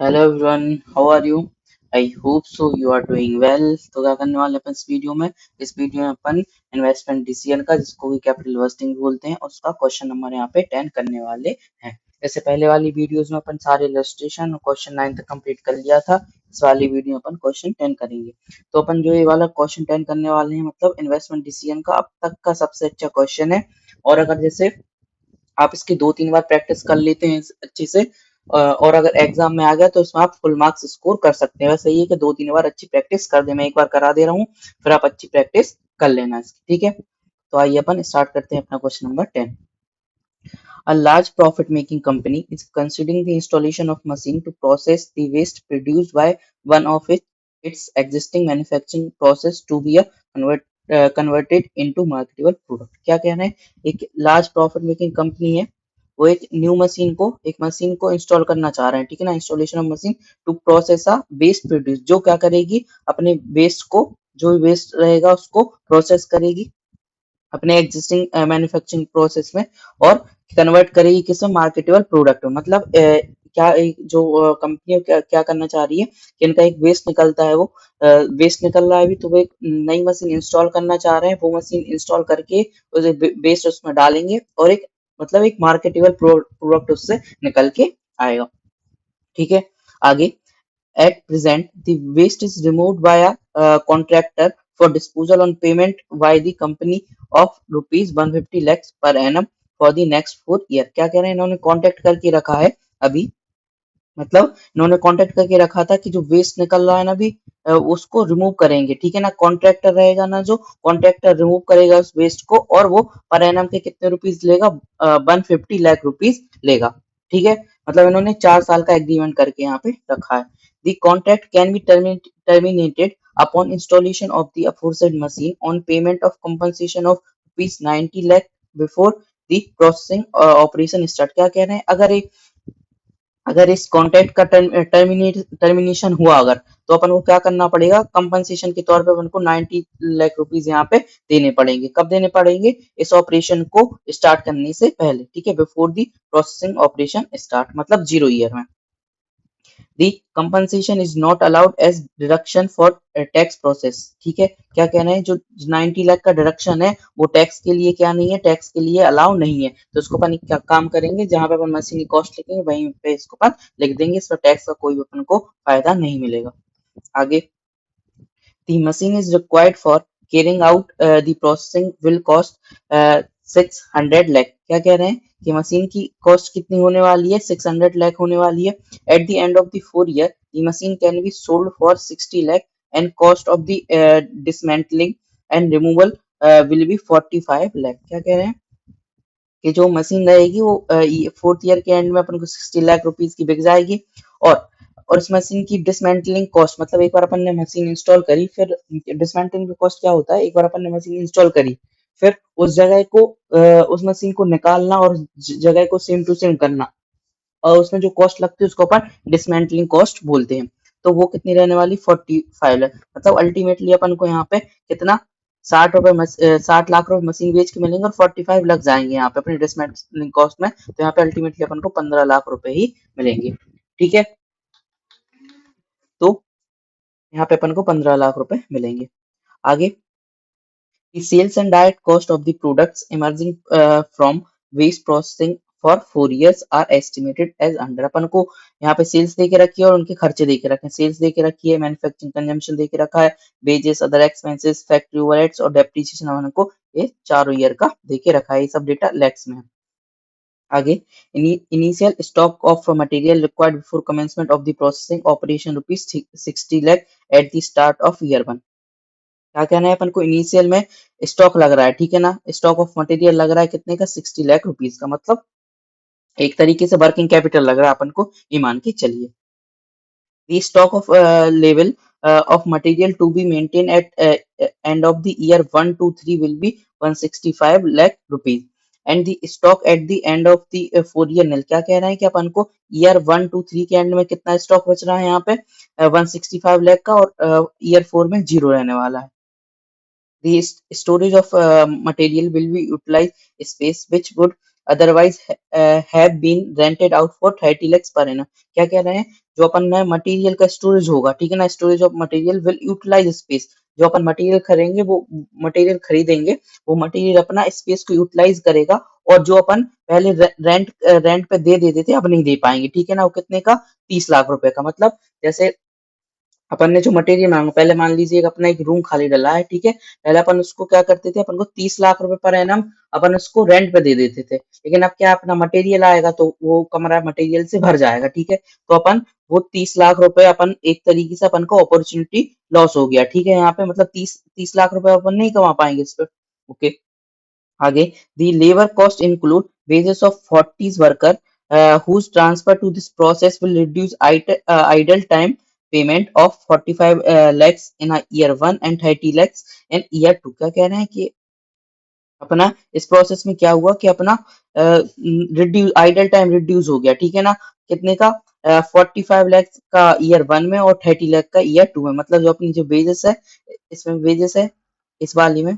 Hello everyone, how are you? I hope so you are doing well. तो क्या करने वाले अपन इस वीडियो में अपन इन्वेस्टमेंट डिसीजन का, जिसको भी कैपिटल इन्वेस्टिंग बोलते हैं, उसका क्वेश्चन नंबर यहाँ पे 10 करने वाले हैं। जैसे पहले वाली वीडियोस में अपन सारे इलस्ट्रेशन और क्वेश्चन 9 तक कंप्लीट कर लिया था, इस वाली वीडियो में अपन क्वेश्चन 10 करेंगे। तो अपन जो ये वाला क्वेश्चन 10 करने वाले हैं, मतलब इन्वेस्टमेंट डिसीजन का अब तक का सबसे अच्छा क्वेश्चन है। और अगर जैसे आप इसकी 2-3 बार प्रैक्टिस कर लेते हैं अच्छे से, और अगर एग्जाम में आ गया तो इसमें आप फुल मार्क्स स्कोर कर सकते हैं। वैसे ये कि 2-3 बार अच्छी प्रैक्टिस कर दे, मैं एक बार करा दे रहा हूँ, फिर आप अच्छी प्रैक्टिस कर लेना इसकी, ठीक है। तो आइए अपन स्टार्ट करते हैं अपना question number 10। A large profit-making company is considering the installation of machine to process the waste produced by one of its existing manufacturing process to be converted into marketable product। क्या कहना है, एक large profit making company है, वो एक machine को install करना चाह रहे हैं, ठीक है ना। Installation of machine to process a waste produce, जो क्या करेगी, अपने वेस्ट को, जो भी वेस्ट रहेगा उसको प्रोसेस करेगी अपने एग्जिस्टिंग मैन्युफैक्चरिंग प्रोसेस में, और कन्वर्ट करेगी किसमें, मार्केटेबल प्रोडक्ट में। मतलब क्या जो कंपनी क्या क्या करना चाह रही है कि इनका एक वेस्ट निकलता है, वो वेस्ट निकल रहा है अभी, तो वो एक नई मशीन इंस्टॉल करना चाह रहे हैं। वो मशीन इंस्टॉल करके वेस्ट उसमें डालेंगे और एक मतलब एक मार्केटेबल प्रोडक्ट उससे निकल के आएगा, ठीक है। आगे, at present, the waste is removed by a contractor for disposal on payment by the company of rupees 150 lakhs per annum for the next 4 year। क्या कह रहे हैं, इन्होंने कॉन्टेक्ट करके रखा है अभी, मतलब इन्होंने कॉन्टेक्ट करके रखा था कि जो वेस्ट निकल रहा है ना अभी, उसको रिमूव करेंगे, ठीक है ना। कॉन्ट्रैक्टर रहेगा ना, जो कॉन्ट्रैक्टर रिमूव करेगा उस वेस्ट को, और वो पर एनम के कितने रुपीज लेगा, 150 लाख रुपीज लेगा, ठीक है। मतलब इन्होंने 4 साल का एग्रीमेंट करके यहाँ पे रखा है। The contract can be terminated upon installation of the aforesaid machine on payment of compensation of rupees 90 lakh before the processing operation start. क्या कह रहे हैं, अगर इस कॉन्ट्रैक्ट का टर्मिनेशन हुआ अगर, तो अपन को क्या करना पड़ेगा, कंपनसेशन के तौर पे अपन को 90 लाख रुपीज यहाँ पे देने पड़ेंगे। कब देने पड़ेंगे, इस ऑपरेशन को स्टार्ट करने से पहले, ठीक है, before the processing operation start, मतलब 0 ईयर में। The compensation is not allowed as deduction for tax process। ठीक है, क्या कहना है, जो 90 लाख का डिडक्शन है वो टैक्स के लिए क्या नहीं है, टैक्स के लिए अलाउ नहीं है। तो इसको अपन क्या काम करेंगे, जहां पे अपन मशीन की कॉस्ट लिखेंगे वहीं पे इसको अपन लिख देंगे, इस पर टैक्स का कोई भी अपन को फायदा नहीं मिलेगा। आगे, the machine is required for carrying out the processing will cost 600 lakh। क्या कह रहे हैं कि मशीन की कॉस्ट कितनी होने वाली है, 600 लाख होने वाली है। At the end of the 4 year the machine can be sold for 60 lakh and cost of the dismantling and removal will be 45 lakh. क्या कह रहे हैं कि जो मशीन रहेगी वो 4th ईयर के एंड में अपन को 60 लाख रुपीज की बिक जाएगी। और इस मशीन की डिसमेंटलिंग कॉस्ट, मतलब एक बार अपन ने मशीन इंस्टॉल करी, फिर डिसमेंटलिंग कॉस्ट क्या होता है, एक बार अपन ने मशीन इंस्टॉल करी, फिर उस जगह को उस मशीन को निकालना और जगह को सेम टू सेम करना, और उसमें जो कॉस्ट लगती है उसको अपन डिसमेंटलिंग कॉस्ट बोलते हैं। तो वो कितनी रहने वाली, 45 लाख। मतलब अल्टीमेटली अपन को यहाँ पे कितना, 60 लाख रुपए मशीन बेच के मिलेंगे और 45 लग जाएंगे यहाँ पे अपनी डिसमेंटलिंग कॉस्ट में। तो यहाँ पे अल्टीमेटली अपन को 15 लाख रुपए ही मिलेंगे, ठीक है। तो यहाँ पे अपन को 15 लाख रुपए मिलेंगे। आगे, the sales and direct cost of the products emerging from waste processing for 4 years are estimated as under। अपन को यहाँ पे सेल्स दे के रखी है और उनके खर्चे दे के रखे हैं। सेल्स दे के रखी है, मैन्युफैक्चरिंग कंजम्पशन दे के रखा है, wages, other expenses, factory overheads और डेप्रिसिएशन अपन को ये 4 ईयर का दे के रखा है। ये सब डेटा लैक्स में है। आगे, initial stock of material required before commencement of the processing operation rupees 60 lakh at the start of year 1। क्या कहना है, अपन को इनिशियल में स्टॉक लग रहा है, ठीक है ना, स्टॉक ऑफ मटेरियल लग रहा है कितने का, 60 लाख रुपीज का। मतलब एक तरीके से वर्किंग कैपिटल लग रहा है अपन को, ये मान के चलिए। The stock of level of material to be maintained at end of the year 1 to 3 will be 165 lakh rupees and the stock at the end of the 4 year nil। क्या कह रहा है कि अपन को ईयर 1 to 3 के and में कितना stock बच रहा है यहाँ पे, 165 लाख का, और ईयर 4 में 0 रहने वाला है। The storage of material will be utilized space which would otherwise have been rented out for 30 lakhs per annum. क्या कह रहे हैं, जो अपन मटेरियल का स्टोरेज होगा, ठीक है ना, storage of material will utilize space. जो अपन मटेरियल खरीदेंगे वो खरीदेंगे, वो मटेरियल अपना स्पेस को यूटिलाइज करेगा, और जो अपन पहले रेंट पे दे देते थे अब नहीं दे पाएंगे, ठीक है ना। वो कितने का, 30 लाख रुपए का। मतलब जैसे अपन ने जो मटेरियल मांगा, पहले मान लीजिए अपना एक रूम खाली डला है, ठीक है, पहले अपन उसको क्या करते थे, अपन को 30 लाख रुपए पर एनम अपन उसको रेंट पे दे देते थे। लेकिन अब क्या, अपना मटेरियल आएगा तो वो कमरा मटेरियल से भर जाएगा, ठीक है। तो अपन वो 30 लाख रुपए अपन एक तरीके से अपन को अपॉर्चुनिटी लॉस हो गया, ठीक है। यहाँ पे मतलब तीस लाख रुपए अपन नहीं कमा पाएंगे इस पे। ओके, आगे, the labor cost include wages of 40 worker whose transfer to this process will reduce idle time payment of 45 lakhs in a year one and 30 lakhs in year two। क्या कह रहे हैं कि अपना इस प्रोसेस में क्या हुआ कि अपना रिड्यूस आइडल टाइम रिड्यूस हो गया, ठीक है ना। कितने का, 45 लाख का ईयर वन में और 30 लाख का ईयर टू में। मतलब जो अपनी जो वेजेस है, इसमें वेजेस है इस वाली में,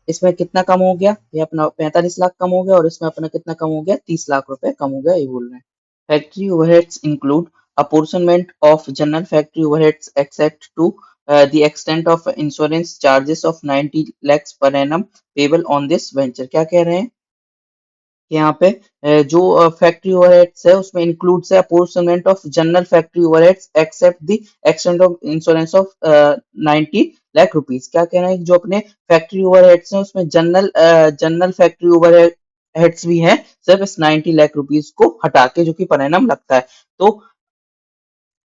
इसमें कितना कम हो गया, ये अपना 45 लाख कम हो गया, और इसमें अपना कितना कम हो गया, 30 लाख रुपए कम हो गया, ये बोल रहे हैं। Factory overheads include apportionment of general factory overheads except to the extent of insurance charges of 90 lakhs per annum payable on this venture। क्या कह रहे हैं कि यहाँ पे जो फैक्ट्री ओवरहेड्स है उसमें इंक्लूड्स है apportionment of general factory overheads except the extent of insurance of 90 lakh rupees. क्या कह रहे हैं, जो अपने फैक्ट्री ओवरहेड्स हैं उसमें जनरल फैक्ट्री ओवरहेड्स भी हैं, सिर्फ इस 90 लाख रुपीज को हटा के, जो कि पर एनम लगता है। तो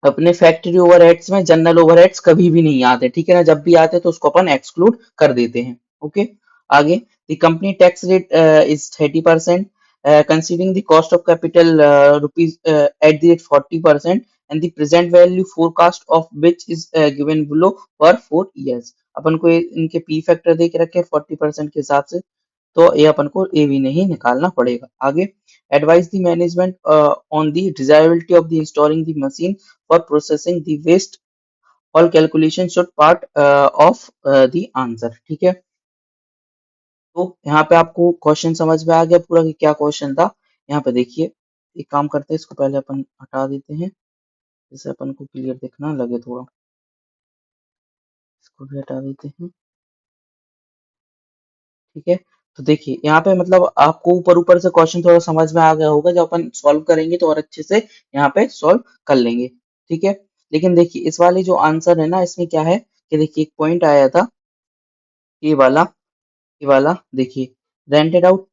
अपने फैक्ट्री ओवरहेड्स में जनरल ओवरहेड्स कभी भी नहीं आते, ठीक है ना। जब भी आते तो उसको अपन एक्सक्लूड कर देते हैं। ओके, आगे, the company tax rate is 30%, considering the cost of capital rupees at the rate 40% and the present value forecast of which is given below for 4 years। अपन को इनके पी फैक्टर दे के रखे 40% के हिसाब से, तो ये अपन को ए भी नहीं निकालना पड़ेगा। आगे, advise the management on the desirability of the installing the machine for processing the waste, all calculation should part of the answer, ठीक है। तो यहाँ पे आपको क्वेश्चन समझ में आ गया पूरा कि क्या क्वेश्चन था। यहाँ पे देखिए, एक काम करते हैं, इसको पहले अपन हटा देते हैं, जिससे अपन को क्लियर दिखना लगे थोड़ा। इसको भी हटा देते हैं, ठीक है। तो देखिए यहाँ पे मतलब आपको ऊपर ऊपर से क्वेश्चन थोड़ा समझ में आ गया होगा, जब अपन सॉल्व करेंगे तो और अच्छे से यहाँ पे सॉल्व कर लेंगे, ठीक है। लेकिन देखिए इस वाले जो आंसर है ना, इसमें क्या है कि देखिए एक पॉइंट आया था, ये वाला, ये वाला देखिए, रेंटेड आउट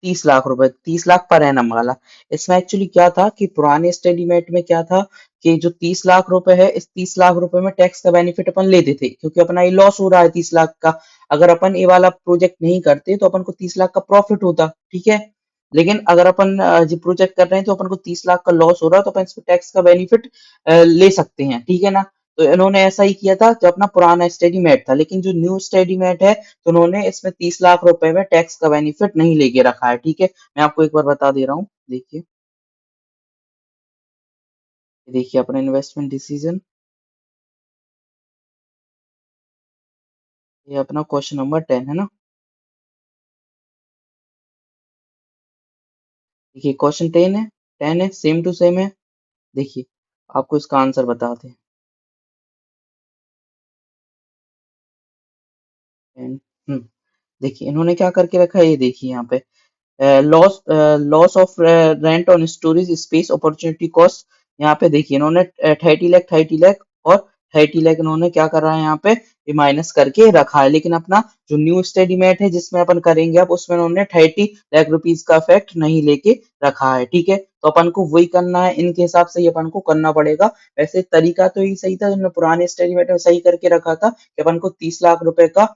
30 लाख रुपए, 30 लाख पर एनम वाला। इसमें एक्चुअली क्या था कि पुराने स्टेडीमेट में क्या था कि जो 30 लाख रुपए है, इस 30 लाख रुपए में टैक्स का बेनिफिट अपन लेते थे, क्योंकि अपना ये लॉस हो रहा है 30 लाख का। अगर अपन ये वाला प्रोजेक्ट नहीं करते तो अपन को 30 लाख का प्रॉफिट होता, ठीक है। लेकिन अगर अपन जो प्रोजेक्ट कर रहे हैं तो अपन को 30 लाख का लॉस हो रहा है, तो अपन इस पे टैक्स का बेनिफिट ले सकते हैं, ठीक है ना। तो इन्होंने ऐसा ही किया था जो अपना पुराना स्टेडीमेट था। लेकिन जो न्यू स्टेडीमेट है, तो उन्होंने इसमें 30 लाख रुपए में टैक्स का बेनिफिट नहीं लेके रखा है, ठीक है। मैं आपको एक बार बता दे रहा हूँ, देखिए, देखिए अपना इन्वेस्टमेंट डिसीजन, ये अपना क्वेश्चन नंबर 10 है ना। देखिए क्वेश्चन 10 है, सेम टू सेम है। देखिए आपको इसका आंसर बताते हैं। 10, देखिए इन्होंने क्या करके रखा है, ये देखिए यहाँ पे, loss of rent on storage space opportunity cost. यहाँ पे देखिए इन्होंने 30 लाख और 30 लाख इन्होंने क्या कर रहा है यहाँ पे, ये माइनस करके रखा है। लेकिन अपना जो न्यू स्टेडीमेट है जिसमें अपन करेंगे अब, उसमें उन्होंने 30 लाख रुपीज का इफेक्ट नहीं लेके रखा है, ठीक है। तो अपन को वही करना है, इनके हिसाब से ही अपन को करना पड़ेगा। वैसे तरीका तो यही सही था, उन्होंने पुराने स्टेडीमेट में सही करके रखा था कि अपन को 30 लाख रुपए का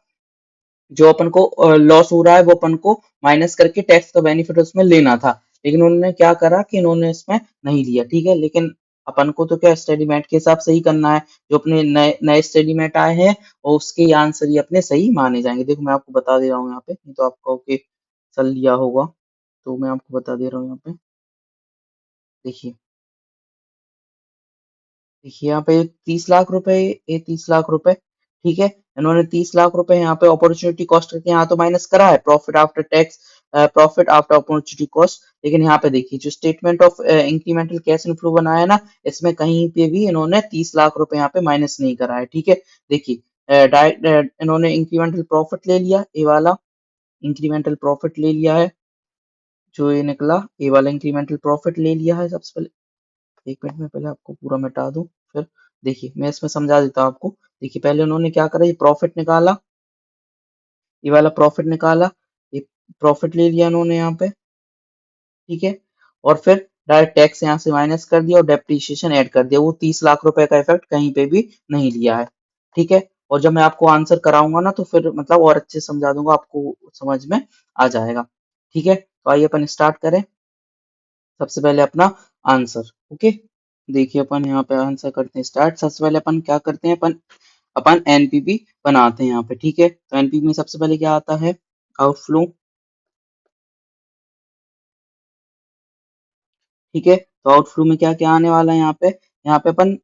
जो अपन को लॉस हो रहा है वो अपन को माइनस करके टैक्स का बेनिफिट उसमें लेना था। लेकिन उन्होंने क्या करा कि इन्होंने इसमें नहीं लिया, ठीक है। लेकिन अपन को तो क्या स्टेडीमेट के हिसाब से ही करना है, जो अपने नए नए स्टेडीमेट आए हैं और उसके ही आंसर ही अपने सही माने जाएंगे। देखो मैं आपको बता दे रहा हूँ यहाँ पे, नहीं तो आपका ओके चल लिया होगा, तो मैं आपको बता दे रहा हूँ यहाँ पे। देखिए, देखिए यहाँ पे 30 लाख रुपए, ये 30 लाख रुपए, ठीक है। इन्होंने 30 लाख रुपए यहाँ पे अपॉर्चुनिटी कॉस्ट करके यहाँ तो माइनस करा है, profit after tax profit after opportunity cost. लेकिन यहाँ पे देखिए जो statement of incremental cash inflow बनाया है ना, इसमें कहीं पे भी इन्होंने 30 लाख रुपए यहाँ पे माइनस नहीं करा है। ठीक है, देखिए डायरेक्ट इन्होंने इंक्रीमेंटल प्रॉफिट ले लिया, ये वाला इंक्रीमेंटल प्रॉफिट ले लिया है, जो ये निकला ये वाला इंक्रीमेंटल प्रॉफिट ले लिया है। सबसे पहले 1 मिनट में पहले आपको पूरा मिटा दूं, फिर देखिए मैं इसमें समझा देता हूँ आपको। देखिए पहले उन्होंने क्या करा, ये प्रॉफिट निकाला, ये वाला प्रॉफिट निकाला, ये प्रॉफिट ले लिया इन्होंने यहाँ पे। ठीक है, और फिर डायरेक्ट टैक्स यहाँ से माइनस कर दिया और डेप्रिसिएशन ऐड कर दिया। वो 30 लाख रुपए का इफेक्ट कहीं पे भी नहीं लिया है। ठीक है, और जब मैं आपको आंसर कराऊंगा ना तो फिर मतलब और अच्छे से समझा दूंगा, आपको समझ में आ जाएगा। ठीक है, तो आइए अपन स्टार्ट करें। सबसे पहले अपना आंसर। ओके, देखिए अपन यहाँ पे आंसर करते हैं स्टार्ट। सबसे पहले अपन क्या करते हैं, अपन अपन एनपीवी बनाते हैं यहाँ पे। ठीक है, तो एनपीवी में सबसे पहले क्या आता है, आउटफ्लो। ठीक है, तो आउटफ्लो में क्या क्या आने वाला है यहाँ पे, यहाँ पे अपन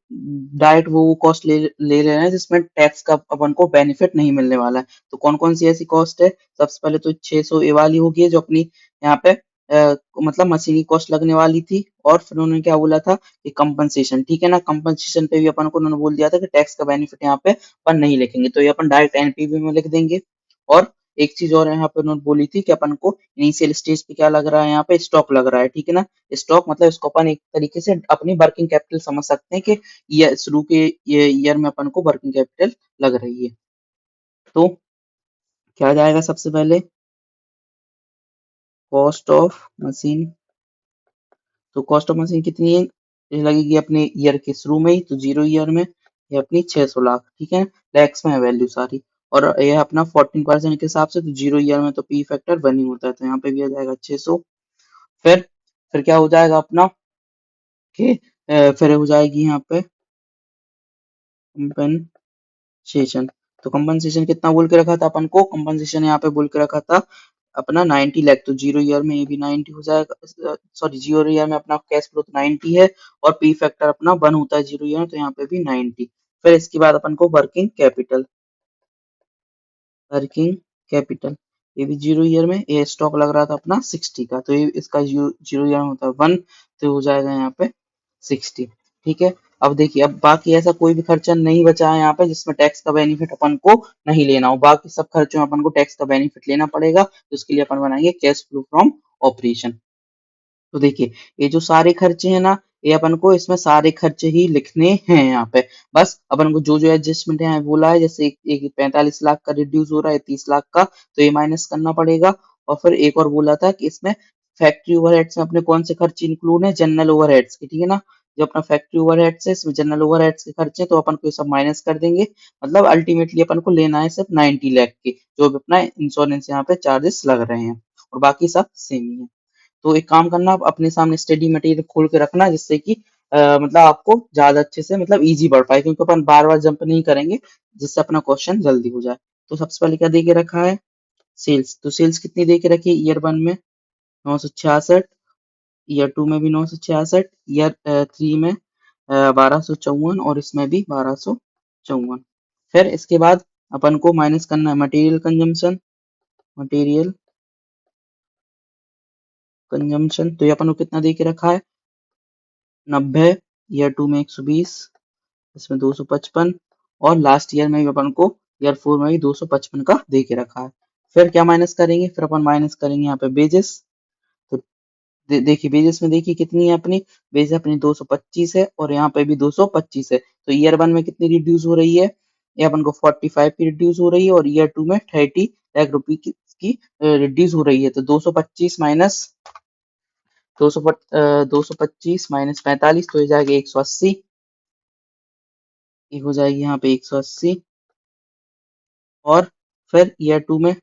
डायरेक्ट वो कॉस्ट ले रहे हैं जिसमें टैक्स का अपन को बेनिफिट नहीं मिलने वाला है। तो कौन कौन सी ऐसी कॉस्ट है, सबसे पहले तो 600 ए वाली होगी है जो अपनी यहाँ पे मतलब मशीनी कॉस्ट लगने वाली थी। और फिर उन्होंने क्या बोला था कि कंपनसेशन। ठीक है ना, कंपनसेशन पे भी अपन को उन्होंने बोल दिया था कि टैक्स का बेनिफिट यहाँ पे अपन नहीं लिखेंगे, तो ये अपन डायरेक्ट एनपीवी में लिख देंगे। और एक चीज और यहाँ पे उन्होंने बोली थी कि अपन को इनिशियल स्टेज पे क्या लग रहा है, यहाँ पे स्टॉक लग रहा है। ठीक है ना, स्टॉक मतलब इसको अपन एक तरीके से अपनी वर्किंग कैपिटल समझ सकते हैं कि ये शुरू के ये ईयर में अपन को वर्किंग कैपिटल लग रही है। तो क्या जाएगा सबसे पहले, कॉस्ट ऑफ मशीन। तो कॉस्ट ऑफ मशीन कितनी है, ये लगेगी अपने ईयर के शुरू में ही, तो 0 ईयर में ये अपनी 600 लाख। ठीक है, लैक्स में है वैल्यू सारी, और ये अपना 14% के हिसाब से, तो 0 ईयर में तो पी फैक्टर 1 ही होता है, तो यहाँ पे भी आ जाएगा 600। फिर फिर क्या हो जाएगा अपना कि फिर हो जाएगी यहाँ पे कंपनसेशन। तो कंपनसेशन कितना बोल के रखा था अपन को, कंपनसेशन यहाँ पे बोल के रखा था अपना 90 लाख। तो 0 ईयर में ये भी 90 हो जाएगा, सॉरी 0 ईयर में अपना कैश फ्लो तो 90 है, और पी फैक्टर अपना 1 होता है 0 ईयर में, तो यहाँ पे भी 90। फिर इसके बाद अपन को वर्किंग कैपिटल, वर्किंग कैपिटल ये भी 0 ईयर में, ये स्टॉक लग रहा था अपना 60 का, तो ये इसका 0 ईयर में होता है 1, तो हो जाएगा यहाँ पे 60। ठीक है, अब देखिए अब बाकी ऐसा कोई भी खर्चा नहीं बचा है यहाँ पे जिसमें टैक्स का बेनिफिट अपन को नहीं लेना हो। बाकी सब खर्चों में अपन को टैक्स का बेनिफिट लेना पड़ेगा, तो उसके लिए अपन बनाएंगे कैश फ्लो फ्रॉम ऑपरेशन। तो देखिए ये जो सारे खर्चे हैं ना, ये अपन को इसमें सारे खर्चे ही लिखने हैं यहाँ पे। बस अपन को जो जो एडजस्टमेंट है बोला है, जैसे एक 45 लाख का रिड्यूस हो रहा है 30 लाख का, तो ये माइनस करना पड़ेगा। और फिर एक और बोला था कि इसमें फैक्ट्री ओवरहेड्स में अपने कौन से खर्चे इंक्लूड है, जनरल ओवरहेड्स के। ठीक है ना, जो अपना फैक्ट्री ओवरहेड्स है इसमें जनरल ओवरहेड्स के खर्चे हैं, तो अपन को ये सब माइनस कर देंगे। मतलब अल्टीमेटली अपन को लेना है सिर्फ 90 लाख के, जो भी अपना इंश्योरेंस यहाँ पे चार्जेस लग रहे हैं, और बाकी सब सेम ही है। तो एक काम करना, आप अपने सामने स्टडी मटेरियल खोल के रखना, जिससे कि मतलब आपको ज्यादा अच्छे से मतलब इजी बढ़ पाए, क्योंकि अपन बार बार जंप नहीं करेंगे, जिससे अपना क्वेश्चन जल्दी हो जाए। तो सबसे पहले क्या दे के रखा है, सेल्स। तो सेल्स कितनी दे के रखी है, ईयर 1 में 966, ईयर 2 में भी 966, ईयर 3 में 1254, और इसमें भी 1254। फिर इसके बाद अपन को माइनस करना है मटेरियल कंजम्पशन, मटेरियल कंजम्पशन। तो ये अपन को कितना दे के रखा है, 90, ईयर 2 में 120, इसमें 255, और लास्ट ईयर में भी अपन को ईयर 4 में भी 255 का दे के रखा है। फिर क्या माइनस करेंगे, फिर अपन माइनस करेंगे यहाँ पे बेजेस। तो देखिए बेजेस में देखिए कितनी है अपनी, बेज अपनी 225 है, और यहाँ पे भी 225 है। तो ईयर 1 में कितनी रिड्यूस हो रही है, ये अपन को 45 की रिड्यूस हो रही है, और ईयर 2 में 30 लाख रुपए की रिड्यूस हो रही है। तो 225 माइनस 225 माइनस 45, तो हो जाएगा 180, ये हो जाएगी यहाँ पे 180। और फिर ईयर 2 में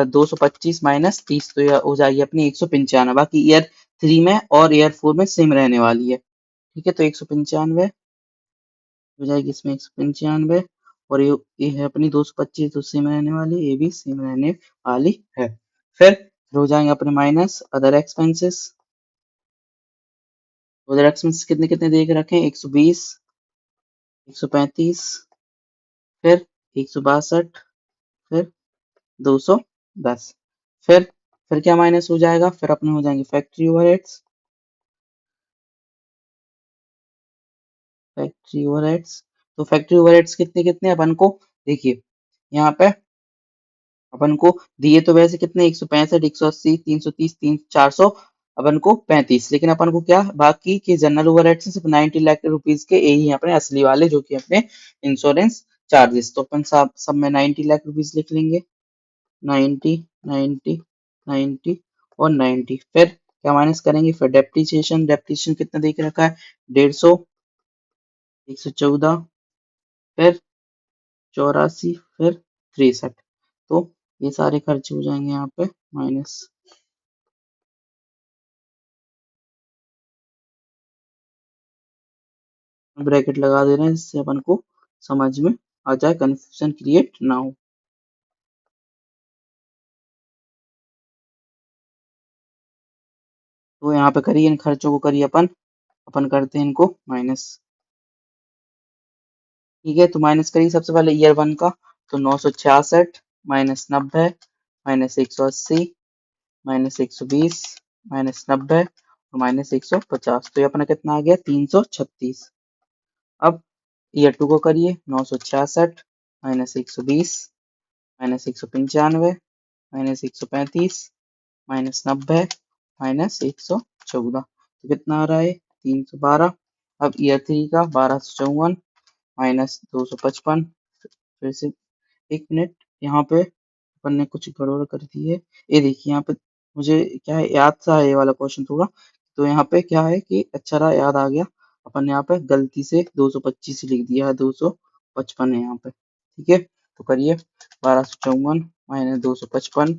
225 माइनस 30, तो यह हो जाएगी अपनी 195। बाकी ईयर 3 में और ईयर 4 में सेम रहने वाली है। ठीक है, तो 195 हो जाएगी इसमें 195, और ये है अपनी 225, तो सेम रहने वाली, ये भी सेम रहने वाली है। फिर हो जाएंगे अपने minus other expenses. Other expenses कितने कितने दे के रखें, 120, 135, फिर 162, फिर 210। फिर फिर क्या माइनस हो जाएगा, फिर अपने हो जाएंगे फैक्ट्री ओवरहेड्स। फैक्ट्री ओवरहेड्स, तो फैक्ट्री ओवरहेड्स कितने कितने अपन को, देखिए यहाँ पे अपन को दिए तो वैसे कितने 165, 180, 330, 400, अपन को 35, लेकिन अपन को क्या बाकी के जनरल ओवरहेड्स सिर्फ 90 लाख रुपीज के यही अपने असली वाले जो कि अपने इंश्योरेंस चार्जेस, तो अपन सब में 90 लाख रुपीज लिख लेंगे। 90, 90, 90 और 90, फिर क्या माइनस करेंगे, फिर डेप्रिसिएशन, डेप्रिसिएशन कितना देख रखा है 150, 114, फिर 84, फिर 63, तो ये सारे खर्चे हो जाएंगे यहाँ पे माइनस। ब्रैकेट लगा दे रहे हैं जिससे अपन को समझ में आ जाए, कंफ्यूजन क्रिएट ना हो। तो यहाँ पे करिए इन खर्चों को करिए अपन अपन करते हैं इनको माइनस। ठीक है, तो माइनस करिए सबसे पहले ईयर वन का, तो 966 माइनस 90 माइनस 180 माइनस 120 माइनस 90 और माइनस 150, तो ये अपना कितना आ गया 336। अब ईयर टू को करिए 966 minus 120 minus 195 minus 135 minus 90 minus 114, तो कितना आ रहा है 312। अब ईयर थ्री का 1254 माइनस 255, फिर से एक मिनट, यहाँ पे अपन ने कुछ गड़बड़ कर दी है। ये देखिए यहाँ पे मुझे क्या है याद सा है ये वाला क्वेश्चन थोड़ा, तो यहाँ पे क्या है कि अच्छा रहा याद आ गया, अपन ने यहाँ पे गलती से 225 लिख दिया है, 255 है यहाँ पे। ठीक है, तो करिए 1254 माइनस 255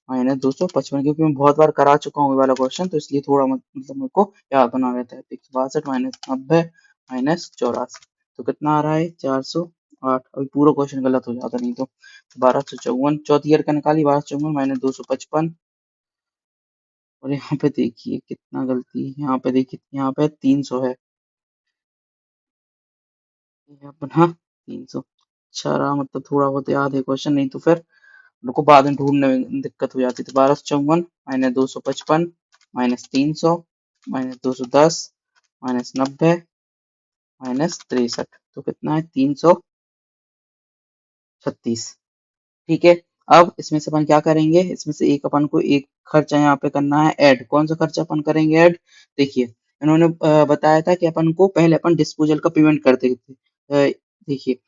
माइनस 255, क्योंकि मैं बहुत बार करा चुका हूँ ये वाला क्वेश्चन, तो इसलिए थोड़ा मतलब मेरे को याद बना रहता है। 162 माइनस 90 माइनस 84, तो कितना आ रहा है 408। अभी पूरा क्वेश्चन गलत हो जाता नहीं तो 1254, चौथी ईयर का निकाली 1254 माइनस 255, और यहाँ पे देखिए कितना गलती है, यहाँ पे देखिए यहाँ पे 300 है, ये अपना 300। अच्छा रहा मतलब थोड़ा बहुत याद है क्वेश्चन, नहीं तो फिर उनको बाद में ढूंढने में दिक्कत हो जाती थी। 1254 minus 255 minus 300 minus 210 minus 90 minus 63, तो कितना है 336। ठीक है, अब इसमें से अपन क्या करेंगे, इसमें से एक अपन को एक खर्चा यहाँ पे करना है ऐड। कौन सा खर्चा अपन करेंगे ऐड, देखिए इन्होंने बताया था कि अपन को पहले अपन डिस्पोजल का पेमेंट करते थे। देखिए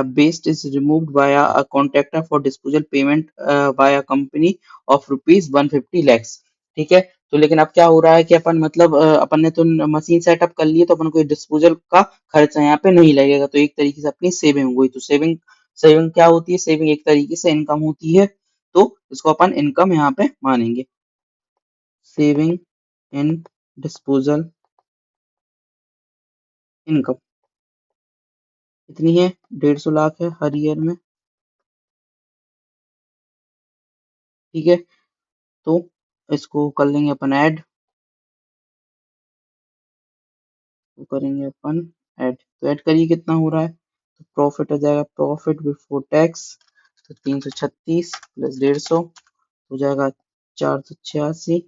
बेस्ट इज रिमूव्ड बाया a contractor for disposal payment बाया कंपनी ऑफ रुपीज 150 लैक्स। ठीक है, तो लेकिन अब क्या हो रहा है कि अपन मतलब अपन ने तो मशीन सेटअप कर ली है, तो अपन को डिस्पोजल का खर्चा यहाँ पे नहीं लगेगा, तो एक तरीके से अपनी सेविंग हुई। तो सेविंग सेविंग क्या होती है, सेविंग एक तरीके से इनकम होती है, तो इसको अपन इनकम यहाँ पे मानेंगे। सेविंग इन डिस्पोजल इनकम कितनी है 150 लाख है हर ईयर में। ठीक है, तो इसको कर लेंगे अपन ऐड, तो करेंगे अपन ऐड, तो ऐड करिए कितना हो रहा है, तो प्रॉफिट हो जाएगा प्रॉफिट बिफोर टैक्स, तो 336 प्लस 150 हो जाएगा 486,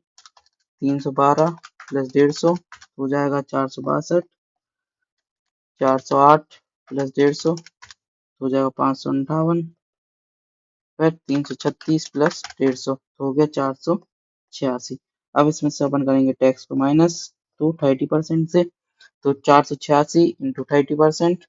312 प्लस 150 हो जाएगा 462, 408 प्लस 150 हो जाएगा 558, फिर 336 प्लस 150 तो हो गया 486। अब इसमें से अपन करेंगे टैक्स को माइनस, तो 30% से, तो 486 इंटू 30%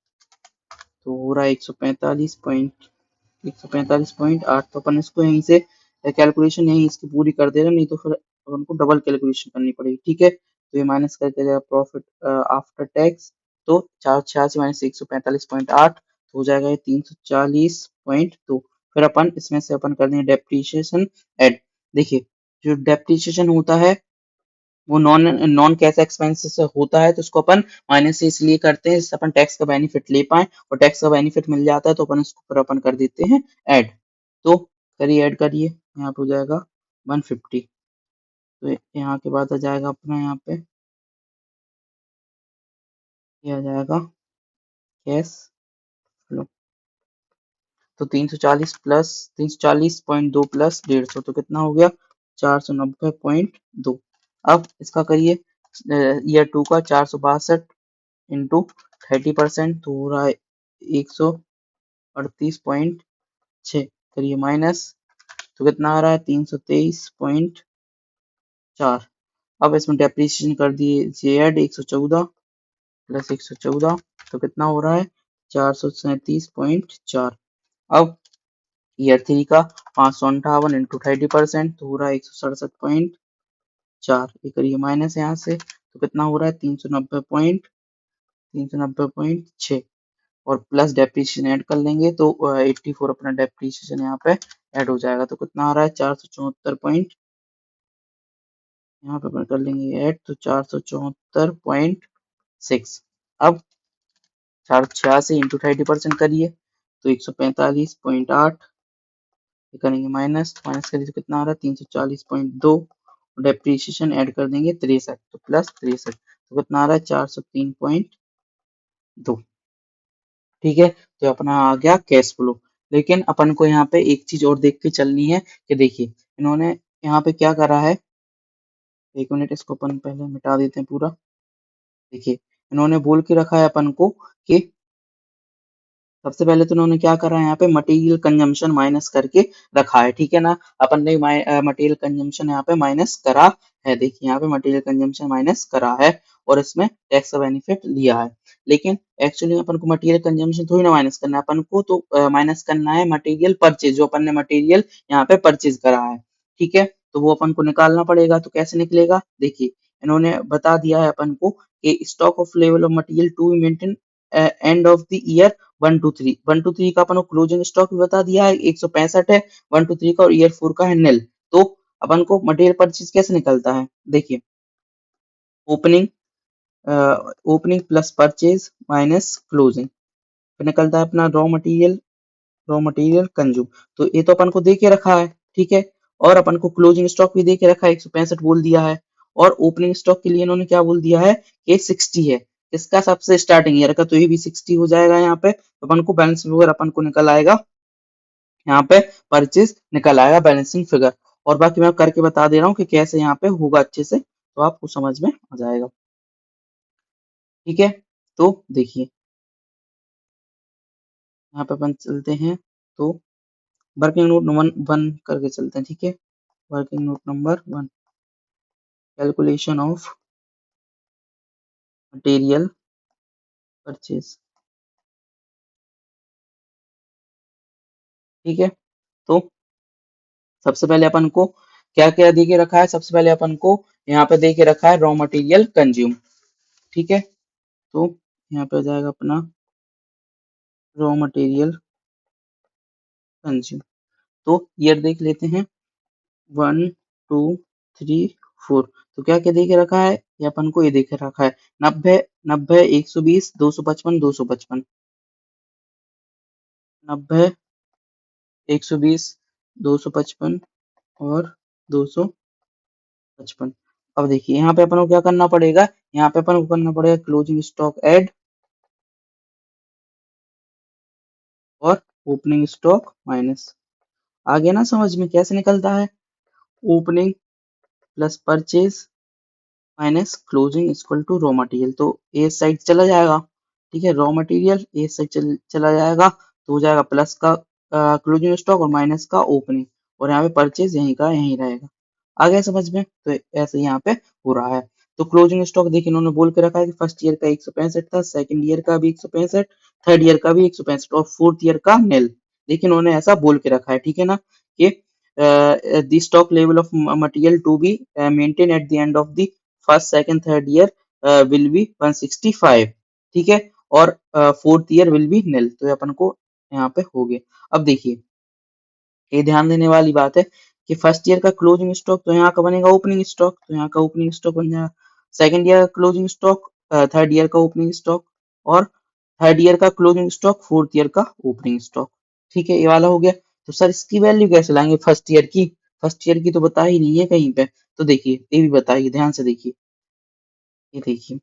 तो हो रहा है 145.8, तो अपन इसको यहीं से कैलकुलेशन यहीं इसकी पूरी कर दे रहे हैं, नहीं तो फिर अपन को डबल कैलकुलेशन करनी पड़ेगी। ठीक है, तो ये माइनस करके जाएगा प्रॉफिट आफ्टर टैक्स, तो 486 माइनस 145.8 तो हो जाएगा ये 340.2। फिर अपन इसमें से अपन कर देंगे डेप्रिसिएशन ऐड। देखिए जो डेप्रिसिएशन होता है वो नॉन नॉन कैश एक्सपेंसेस होता है, तो उसको अपन माइनस से इसलिए करते हैं जिससे अपन टैक्स का बेनिफिट ले पाए, और टैक्स का बेनिफिट मिल जाता है तो अपन इसको फिर अपन कर देते हैं ऐड। तो करिए ऐड करिए, यहाँ पे हो जाएगा 150, तो यहाँ के बाद आ जाएगा अपना यहाँ पे ये आ जाएगा कैश फ्लो, तो 340 प्लस 340.2 प्लस 150 तो कितना हो गया 490.2। अब इसका करिए ईयर 2 का 462 इंटू 30% तो हो रहा है 138.6। करिए माइनस तो कितना आ रहा है 323.4। अब इसमें डेप्रिसिएशन कर दिए ऐड 114 प्लस 114 तो कितना हो रहा है 437.4। अब ईयर 3 का 558 इंटू 30% तो हो रहा है 167.4। ये करिए माइनस यहाँ से तो कितना हो रहा है 390.6 और प्लस डेप्रिसिएशन ऐड कर लेंगे तो 84 अपना डेप्रिसिएशन यहाँ पे ऐड हो जाएगा तो कितना आ रहा है 474 पॉइंट, यहाँ पे अपन कर लेंगे ऐड तो 474.6। अब 486 इंटू 30% करिए तो 145.8 करेंगे माइनस माइनस करिए तो कितना आ रहा है 340.2। डेप्रिसिएशन ऐड कर देंगे 63 तो प्लस 63 तो कितना आ रहा है 403.2। ठीक है तो अपना आ गया कैश फ्लो। लेकिन अपन को यहाँ पे एक चीज और देख के चलनी है कि देखिए इन्होंने यहाँ पे क्या करा है। एक मिनट इसको अपन पहले मिटा देते हैं पूरा। देखिए इन्होंने बोल के रखा है अपन को कि सबसे पहले तो उन्होंने क्या करा है यहाँ पे मटेरियल कंजम्पशन माइनस करके रखा है। ठीक है ना, अपन ने मटेरियल कंजम्पशन यहाँ पे माइनस करा है। देखिए यहाँ पे मटेरियल कंजम्पशन माइनस करा है और इसमें टैक्स का बेनिफिट लिया है। लेकिन एक्चुअली अपन को मटेरियल कंजम्पशन थोड़ी ना माइनस करना है, अपन को तो माइनस करना है मटेरियल परचेज, जो अपन ने मटेरियल यहाँ पे परचेज करा है। ठीक है तो वो अपन को निकालना पड़ेगा। तो कैसे निकलेगा, देखिए इन्होंने बता दिया है अपन को कि stock of level of material to maintain end of the year 1 to 3 का अपन को क्लोजिंग स्टॉक भी बता दिया है 165 है, 1 to 3 का और ईयर 4 का है निल। तो अपन को मटेरियल परचेज कैसे निकलता है, देखिए opening opening plus purchase minus closing निकलता है अपना रॉ मटेरियल कंज्यूम। तो ये तो अपन को दे के रखा है। ठीक है और अपन को क्लोजिंग स्टॉक भी दे के रखा है 165 बोल दिया है और ओपनिंग स्टॉक के लिए इन्होंने क्या बोल दिया है कि 60 है। इसका सबसे स्टार्टिंग ईयर का तो ये भी 60 हो जाएगा यहाँ पे। तो अपन को बैलेंस फिगर अपन को निकल आएगा यहाँ पे, परचेज निकल आएगा बैलेंसिंग फिगर। और बाकी मैं करके बता दे रहा हूँ कि कैसे यहाँ पे होगा अच्छे से, तो आपको समझ में आ जाएगा। ठीक है तो देखिए यहाँ पे अपन चलते हैं तो वर्किंग नोट नंबर 1 करके चलते हैं। ठीक है working note number 1 calculation of material purchase. ठीक है तो सबसे पहले अपन को क्या क्या दे के रखा है, सबसे पहले अपन को यहाँ पे दे के रखा है रॉ मटेरियल कंज्यूम। ठीक है तो यहाँ पे आ जाएगा अपना रॉ मटेरियल कंज्यूम। तो ईयर देख लेते हैं 1 2 3 4। तो क्या क्या दे के रखा है, ये अपन को ये दे के रखा है 90 120 255 255 90 120 255 और 255। अब देखिए यहाँ पे अपन को क्या करना पड़ेगा, यहाँ पे अपन को करना पड़ेगा क्लोजिंग स्टॉक ऐड और ओपनिंग स्टॉक माइनस। आ गया ना समझ में कैसे निकलता है, opening plus purchase minus closing equal to raw material. तो ए साइड चला जाएगा। ठीक है रॉ मटेरियल ए साइड चला जाएगा तो हो जाएगा प्लस का क्लोजिंग स्टॉक और माइनस का ओपनिंग, और यहाँ पे परचेज यहीं का यहीं रहेगा। आ गया समझ में, तो ऐसे यहाँ पे हो रहा है। तो क्लोजिंग स्टॉक देखिए इन्होंने बोल के रखा है कि फर्स्ट ईयर का 165 था, सेकंड ईयर का भी 165, थर्ड ईयर का भी 165 और फोर्थ ईयर का निल। देखिए इन्होंने ऐसा बोल के रखा है। ठीक है ना कि the stock level of material to be maintained at the end of the first second third year will be 165। ठीक है और फोर्थ ईयर विल बी निल। तो ये अपन को यहाँ पे हो गया। अब देखिए ये ध्यान देने वाली बात है कि फर्स्ट ईयर का क्लोजिंग स्टॉक तो यहाँ का बनेगा ओपनिंग स्टॉक, तो यहाँ का ओपनिंग स्टॉक बन जाएगा। सेकंड ईयर का क्लोजिंग स्टॉक थर्ड ईयर का ओपनिंग स्टॉक, और थर्ड ईयर का क्लोजिंग स्टॉक फोर्थ ईयर का ओपनिंग स्टॉक। ठीक है ये वाला हो गया। तो सर इसकी वैल्यू कैसे लाएंगे फर्स्ट ईयर की, फर्स्ट ईयर की तो बता ही नहीं है कहीं पे। तो देखिए ये भी बताइए ध्यान से देखिए, ये देखिए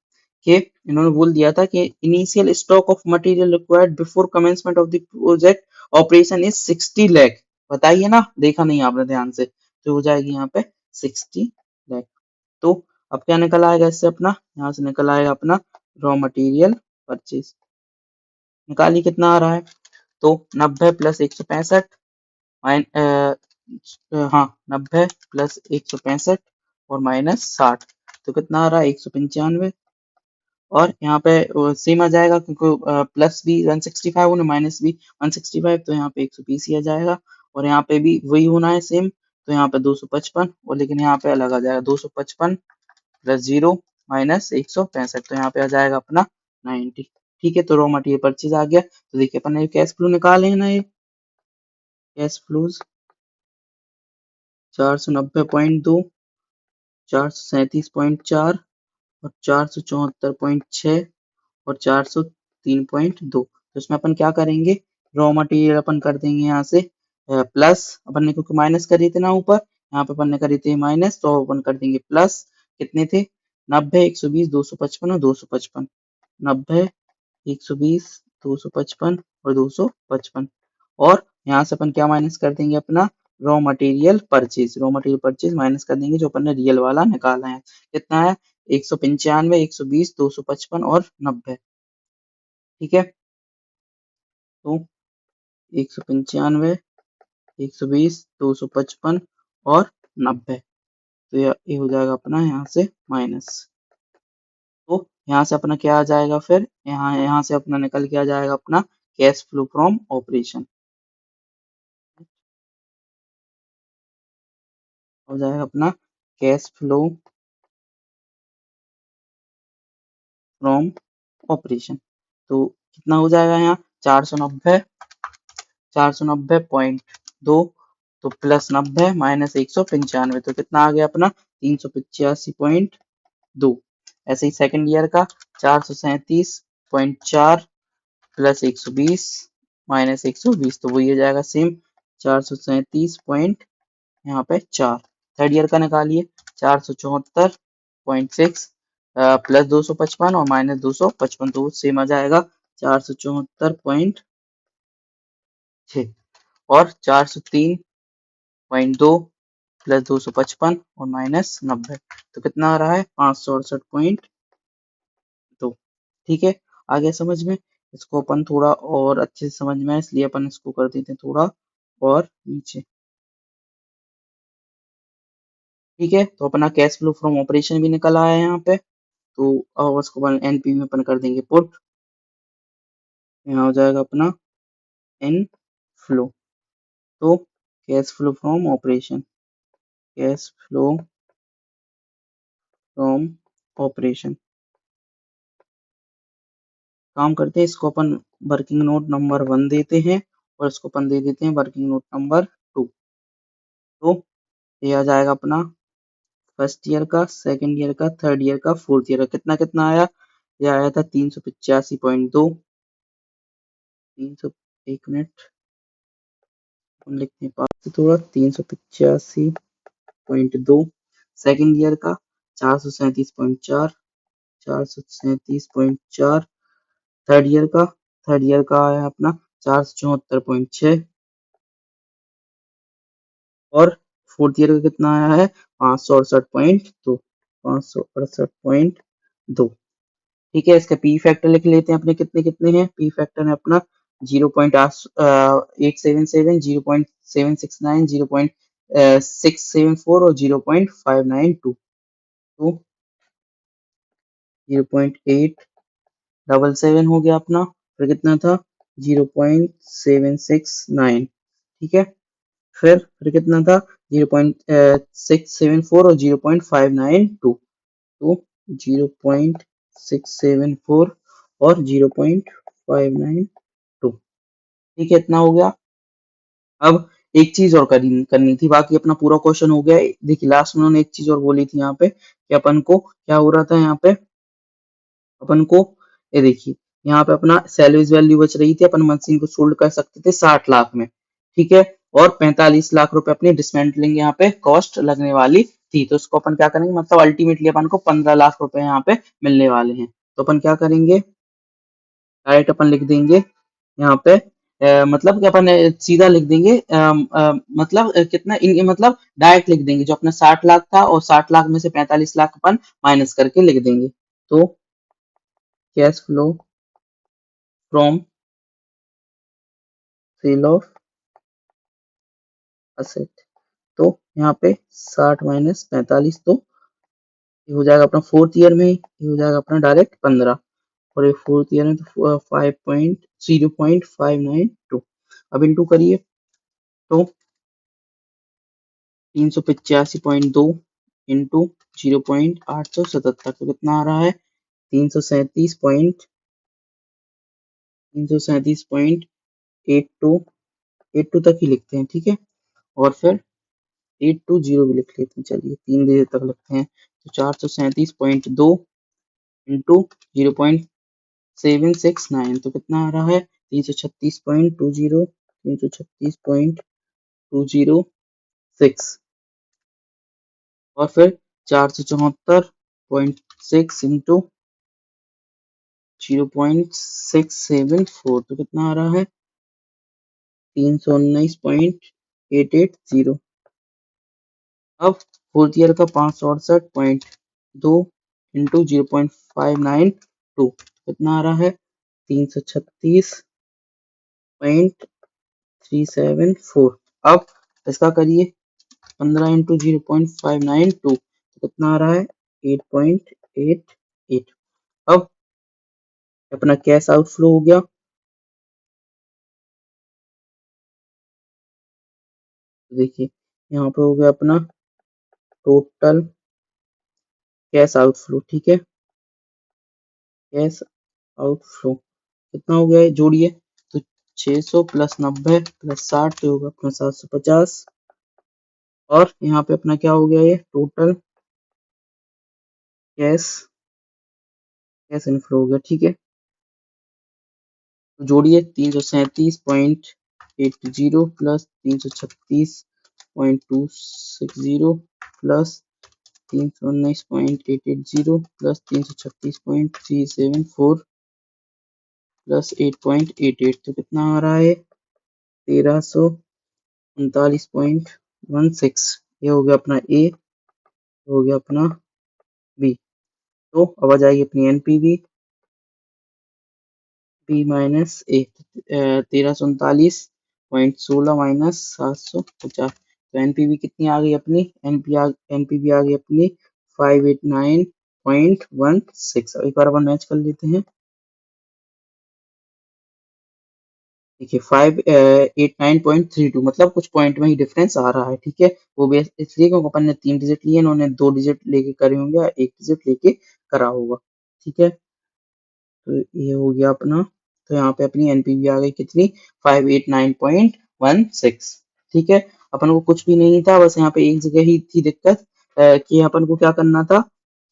कि इन्होंने बोल दिया था कि initial stock of material required before commencement of the project operation is 60 lakh. बताइए ना, देखा नहीं आपने ध्यान से, तो हो जाएगी यहाँ पे 60 लाख। तो अब क्या निकल आएगा इससे अपना, यहाँ से निकल आएगा अपना रॉ मटेरियल परचेज। निकालिए कितना आ रहा है, तो 90 प्लस 165 हाँ 90 प्लस 165 और माइनस 60, तो कितना आ रहा है 195। और यहाँ पे सेम आ जाएगा क्योंकि प्लस भी 165 होना माइनस भी 165, तो यहाँ पे 120 ही आ जाएगा। और यहाँ पे भी वही होना है सेम, तो यहाँ पे 255, और लेकिन यहाँ पे अलग आ जाएगा 255 प्लस 0 माइनस 165, तो यहाँ पे आ जाएगा अपना 90। ठीक है, तो रॉ मटेरियल परचेज आ गया। तो देखिए अपन ने कैश फ्लो निकाले है ना, ये कैश फ्लोज 490.2, 437.4 और 474.6 और 403.2। तो इसमें अपन क्या करेंगे, रॉ मटेरियल अपन कर देंगे यहाँ से प्लस, अपन ने क्योंकि माइनस करी थे ना ऊपर, यहाँ पे अपन ने करी थी माइनस, तो अपन कर देंगे प्लस। कितने थे 90 120 255 और 255, 90 120 255 और 255। और यहाँ से अपन क्या माइनस कर देंगे अपना raw material purchase, raw material purchase minus कर देंगे जो अपन ने रियल वाला निकाला है। कितना है 195 120 255 और 90। ठीक है, तो 195 120 255 और 90, तो ये हो जाएगा अपना यहाँ से माइनस। तो यहाँ से अपना क्या आ जाएगा, फिर यहाँ से अपना निकल के आ जाएगा अपना कैश फ्लो फ्रॉम ऑपरेशन, हो जाएगा अपना कैश फ्लो फ्रॉम ऑपरेशन। तो कितना हो जाएगा यहाँ 490.2, तो प्लस 90 माइनस 195, तो कितना आ गया अपना 385.2। ऐसे ही सेकंड ईयर का 437.4 प्लस 120 माइनस 120, तो वही हो जाएगा सेम 437 पॉइंट यहाँ पे 4। थर्ड ईयर का निकालिए 474.6 प्लस 255 और माइनस 255, तो सेम आ जाएगा 474.6 और 403.2 प्लस 255 और माइनस 90, तो कितना आ रहा है 568.2। ठीक है, आ गया समझ में। इसको अपन थोड़ा और अच्छे से समझ में, इसलिए अपन इसको कर देते हैं थोड़ा और नीचे। ठीक है, तो अपना कैश फ्लो फ्रॉम ऑपरेशन भी निकल आया है यहाँ पे। तो अब उसको अपन एनपी में अपन कर देंगे पुट, यहाँ हो जाएगा अपना एन फ्लो। तो cash flow from operation, cash flow from operation, काम करते हैं इसको अपन वर्किंग नोट नंबर 1 देते हैं और इसको अपन दे देते हैं वर्किंग नोट नंबर 2। तो ये आ जाएगा अपना फर्स्ट ईयर का, सेकंड ईयर का, थर्ड ईयर का, फोर्थ ईयर का। कितना कितना आया, ये आया था 385.2, 300, एक मिनट हम लिखते हैं पास से थोड़ा, 385.2। सेकंड ईयर का 437.4, 437.4। थर्ड ईयर का आया अपना 474.6 और फोर्थ ईयर का कितना आया है 568.2, 568.2। ठीक है, इसका पी फैक्टर लिख लेते हैं अपने कितने कितने हैं। पी फैक्टर है अपना 0.877, 0.769, 0.674 और 0.592। तो 0.877 हो गया अपना, फिर कितना था 0.769। ठीक है, फिर कितना था 0.674 और 0.592, तो 0.674 और 0.592। ठीक है, इतना हो गया। अब एक चीज और करनी थी, बाकी अपना पूरा क्वेश्चन हो गया। देखिए लास्ट में उन्होंने एक चीज और बोली थी यहाँ पे कि अपन को क्या हो रहा था, यहाँ पे अपन को ये देखिए यहाँ पे अपना सैलरीज वैल्यू बच रही थी, अपन मशीन को सोल्ड कर सकते थे 60 लाख में। ठीक है, और 45 लाख रुपए अपनी डिसमेंटलिंग यहाँ पे कॉस्ट लगने वाली थी। तो उसको अपन क्या करेंगे, मतलब अल्टीमेटली अपन को 15 लाख रुपए यहाँ पे मिलने वाले हैं। तो अपन क्या करेंगे, डायरेक्ट अपन लिख देंगे यहाँ पे मतलब कि अपन सीधा लिख देंगे मतलब कितना मतलब डायरेक्ट लिख देंगे जो अपना 60 लाख था और 60 लाख में से 45 लाख अपन माइनस करके लिख देंगे। तो cash flow from sale of asset, तो यहाँ पे 60 माइनस 45, तो ये हो जाएगा अपना फोर्थ ईयर में, ये हो जाएगा अपना डायरेक्ट 15, और ये फोर्थ ईयर में तो 0.592। अब इंटू करिए तो 385.2 इंटू 0.877, तो कितना आ रहा है 337.82 तक ही लिखते हैं, ठीक है। और फिर 820 भी लिख लेते हैं, चलिए 3 डिजिट तक लिखते हैं, तो 437.2 इंटू 0.769, तो कितना आ रहा है 336.20, 336.206, और फिर 474.6 इंटू 0.674, तो कितना आ रहा है 319.880। अब फोर्थ ईयर का 568.2 इंटू 0.592, कितना आ रहा है 336.374। अब इसका करिए 15 इंटू 0.592, तो कितना आ रहा है 8.88। अब अपना कैश आउटफ्लो हो गया, देखिए यहाँ पे हो गया अपना टोटल कैश आउटफ्लो, ठीक है। कैश आउटफ्लो कितना हो गया है, जोड़िए तो 600 प्लस 90 प्लस 60, तो होगा अपना 750, और यहाँ पे अपना क्या हो गया, ये टोटल कैश कैश इनफ्लो हो गया, ठीक है। तो जोड़िए 337.80 प्लस 336.260 प्लस 319.880 प्लस 336.374 प्लस 8.88, तो कितना आ रहा है 1339.16। ये हो गया अपना ए, हो गया अपना बी। तो अब आ जाएगी अपनी एनपीवी, बी माइनस ए, 1339.16 माइनस 750, तो एनपीवी कितनी आ गई अपनी, एनपीवी आ गई अपनी 589.16। एक बार अपन मैच कर लेते हैं, देखिए 589.32, मतलब कुछ पॉइंट में ही डिफरेंस आ रहा है, ठीक है। वो भी इसलिए क्योंकि अपन ने 3 डिजिट लिए, इन्होंने 2 डिजिट लेके करे होंगे, 1 डिजिट लेके करा होगा, ठीक है। तो ये हो गया अपना, तो यहाँ पे अपनी एनपीवी आ गई कितनी 589.16, ठीक है। अपन को कुछ भी नहीं था, बस यहाँ पे एक जगह ही थी दिक्कत, कि अपन को क्या करना था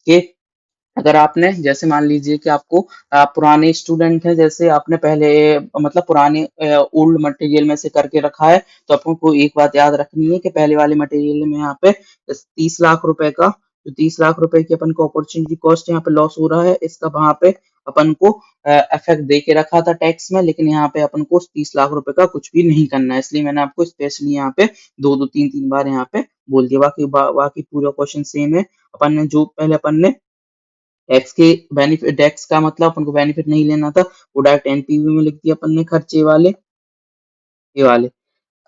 कि अगर आपने जैसे मान लीजिए कि आपको पुराने स्टूडेंट हैं, जैसे आपने पहले मतलब पुराने ओल्ड मटेरियल में से करके रखा है, तो आपको एक बात याद रखनी है कि पहले वाले मटेरियल में यहाँ पे 30 लाख रुपए का, जो 30 लाख रुपए की अपन को अपॉर्चुनिटी कॉस्ट यहाँ पे लॉस हो रहा है, इसका वहां पे अपन को इफेक्ट दे के रखा था टैक्स में, लेकिन यहाँ पे अपन को 30 लाख रुपए का कुछ भी नहीं करना है, इसलिए मैंने आपको स्पेशली यहाँ पे दो दो तीन तीन बार यहाँ पे बोल दिया। बाकी पूरा क्वेश्चन सेम है। अपन ने जो पहले अपन ने टैक्स के बेनिफिट, टैक्स का मतलब अपन को बेनिफिट नहीं लेना था, वो डायरेक्ट एनपीवी में लिख दिया अपन ने, खर्चे वाले ये वाले,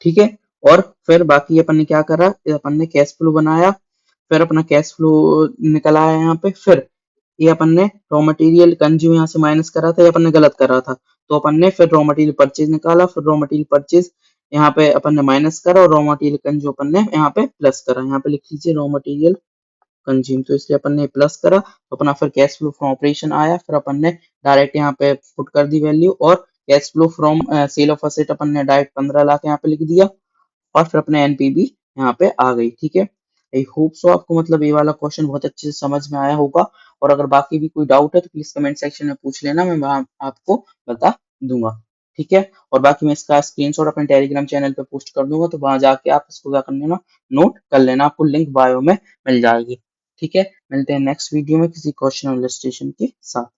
ठीक है। और फिर बाकी अपन ने क्या करा, अपन ने कैश फ्लो बनाया, फिर अपना कैश फ्लो निकल आया यहाँ पे, फिर ये अपन ने रॉ मटेरियल कंज्यूम यहाँ से माइनस करा था, ये अपन ने गलत करा था, तो अपन ने फिर रॉ मटेरियल परचेज निकाला, फिर रॉ मटेरियल परचेज यहाँ पे अपन ने माइनस करा, और रॉ मटेरियल कंज्यूम अपन ने यहाँ पे प्लस करा, यहाँ पे लिख लीजिए रॉ मटेरियल कंज्यूम, तो इसलिए अपन ने प्लस करा, तो अपना फिर कैश फ्लो फ्रॉम ऑपरेशन आया, फिर अपन ने डायरेक्ट यहाँ पे पुट कर दी वैल्यू, और cash flow from sale of asset अपन ने डायरेक्ट 15 लाख यहाँ पे लिख दिया, और फिर अपने एनपीबी यहाँ पे आ गई, ठीक है। आई होप सो आपको मतलब ये वाला क्वेश्चन बहुत अच्छे से समझ में आया होगा, और अगर बाकी भी कोई डाउट है तो प्लीज कमेंट सेक्शन में पूछ लेना, मैं वहां आपको बता दूंगा, ठीक है। और बाकी मैं इसका स्क्रीनशॉट अपने टेलीग्राम चैनल पे पोस्ट कर दूंगा, तो वहां जाके आप इसको क्या कर लेना, नोट कर लेना, आपको लिंक बायो में मिल जाएगी, ठीक है। मिलते हैं नेक्स्ट वीडियो में किसी क्वेश्चन और इलस्ट्रेशन के साथ।